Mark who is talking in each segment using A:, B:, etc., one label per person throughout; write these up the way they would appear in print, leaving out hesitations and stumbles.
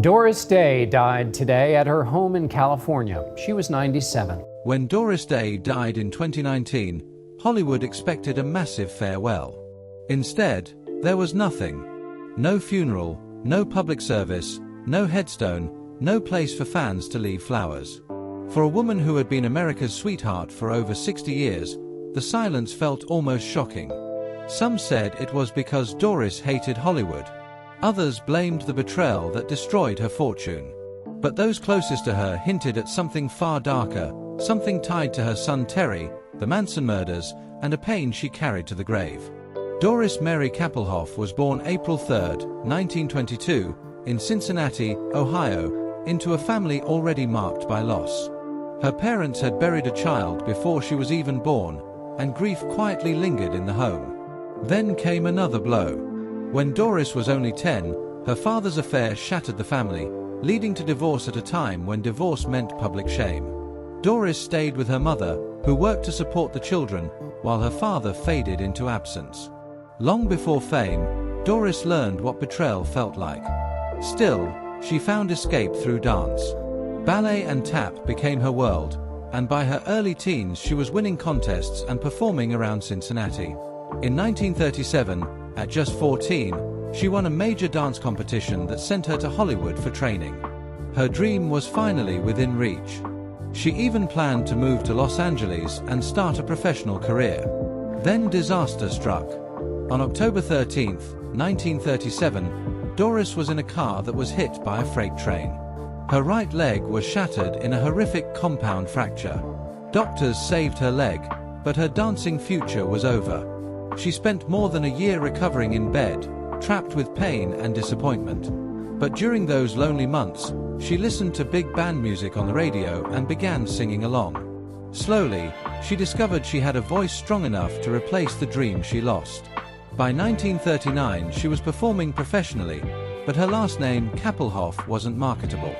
A: Doris Day died today at her home in California. She was 97.
B: When Doris Day died in 2019, Hollywood expected a massive farewell. Instead, there was nothing. No funeral, no public service, no headstone, no place for fans to leave flowers. For a woman who had been America's sweetheart for over 60 years, the silence felt almost shocking. Some said it was because Doris hated Hollywood. Others blamed the betrayal that destroyed her fortune. But those closest to her hinted at something far darker, something tied to her son Terry, the Manson murders, and a pain she carried to the grave. Doris Mary Kappelhoff was born April 3, 1922, in Cincinnati, Ohio, into a family already marked by loss. Her parents had buried a child before she was even born, and grief quietly lingered in the home. Then came another blow. When Doris was only 10, her father's affair shattered the family, leading to divorce at a time when divorce meant public shame. Doris stayed with her mother, who worked to support the children, while her father faded into absence. Long before fame, Doris learned what betrayal felt like. Still, she found escape through dance. Ballet and tap became her world, and by her early teens she was winning contests and performing around Cincinnati. In 1937, at just 14, she won a major dance competition that sent her to Hollywood for training. Her dream was finally within reach. She even planned to move to Los Angeles and start a professional career. Then disaster struck. On October 13, 1937, Doris was in a car that was hit by a freight train. Her right leg was shattered in a horrific compound fracture. Doctors saved her leg, but her dancing future was over. She spent more than a year recovering in bed, trapped with pain and disappointment. But during those lonely months, she listened to big band music on the radio and began singing along. Slowly, she discovered she had a voice strong enough to replace the dream she lost. By 1939, she was performing professionally, but her last name, Kappelhoff, wasn't marketable.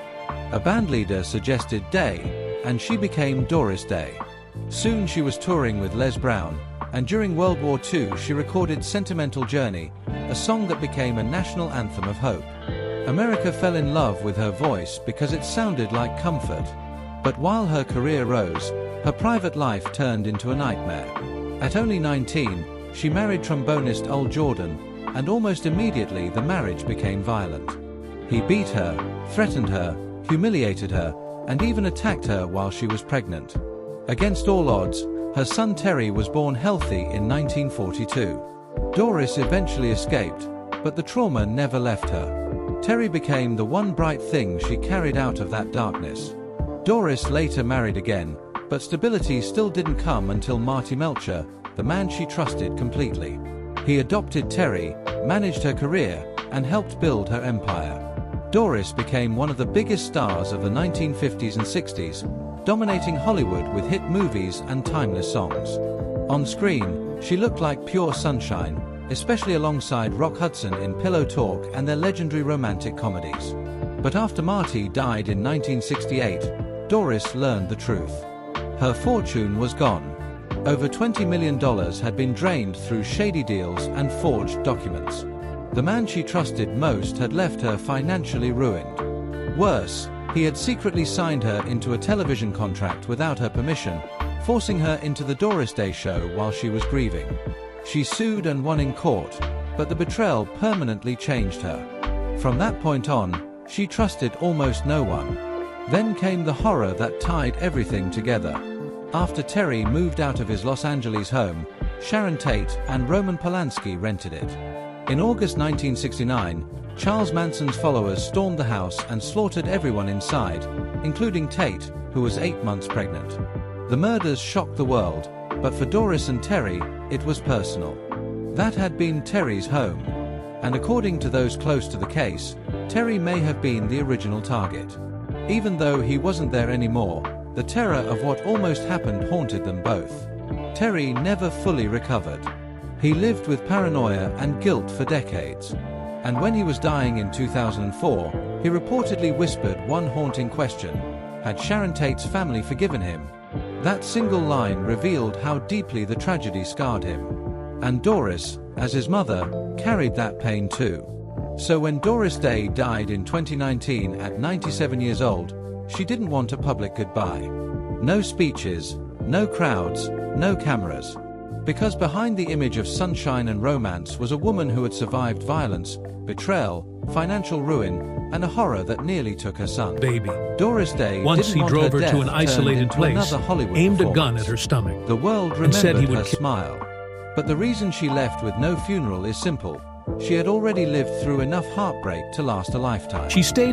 B: A bandleader suggested Day, and she became Doris Day. Soon she was touring with Les Brown, and during World War II she recorded Sentimental Journey, a song that became a national anthem of hope. America fell in love with her voice because it sounded like comfort. But while her career rose, her private life turned into a nightmare. At only 19, she married trombonist Ol Jordan, and almost immediately the marriage became violent. He beat her, threatened her, humiliated her, and even attacked her while she was pregnant. Against all odds, her son Terry was born healthy in 1942. Doris eventually escaped, but the trauma never left her. Terry became the one bright thing she carried out of that darkness. Doris later married again, but stability still didn't come until Martin Melcher, the man she trusted completely. He adopted Terry, managed her career, and helped build her empire. Doris became one of the biggest stars of the 1950s and 60s, dominating Hollywood with hit movies and timeless songs. On screen, she looked like pure sunshine, especially alongside Rock Hudson in Pillow Talk and their legendary romantic comedies. But after Marty died in 1968, Doris learned the truth. Her fortune was gone. Over $20 million had been drained through shady deals and forged documents. The man she trusted most had left her financially ruined. Worse, he had secretly signed her into a television contract without her permission, forcing her into the Doris Day show while she was grieving. She sued and won in court, but the betrayal permanently changed her. From that point on, she trusted almost no one. Then came the horror that tied everything together. After Terry moved out of his Los Angeles home, Sharon Tate and Roman Polanski rented it. In August 1969, Charles Manson's followers stormed the house and slaughtered everyone inside, including Tate, who was 8 months pregnant. The murders shocked the world, but for Doris and Terry, it was personal. That had been Terry's home, and according to those close to the case, Terry may have been the original target. Even though he wasn't there anymore, the terror of what almost happened haunted them both. Terry never fully recovered. He lived with paranoia and guilt for decades. And when he was dying in 2004, he reportedly whispered one haunting question: had Sharon Tate's family forgiven him? That single line revealed how deeply the tragedy scarred him. And Doris, as his mother, carried that pain too. So when Doris Day died in 2019 at 97 years old, she didn't want a public goodbye. No speeches, no crowds, no cameras. Because behind the image of sunshine and romance was a woman who had survived violence, betrayal, financial ruin, and a horror that nearly took her son.
C: Baby.
B: Doris Day
C: Once
B: didn't
C: he
B: want
C: drove her
B: death
C: to an
B: turned
C: isolated
B: into
C: place,
B: another Hollywood
C: aimed a gun
B: performance.
C: at her stomach,
B: The world
C: and said
B: remembered
C: he would
B: her smile. But the reason she left with no funeral is simple. She had already lived through enough heartbreak to last a lifetime.
C: She stayed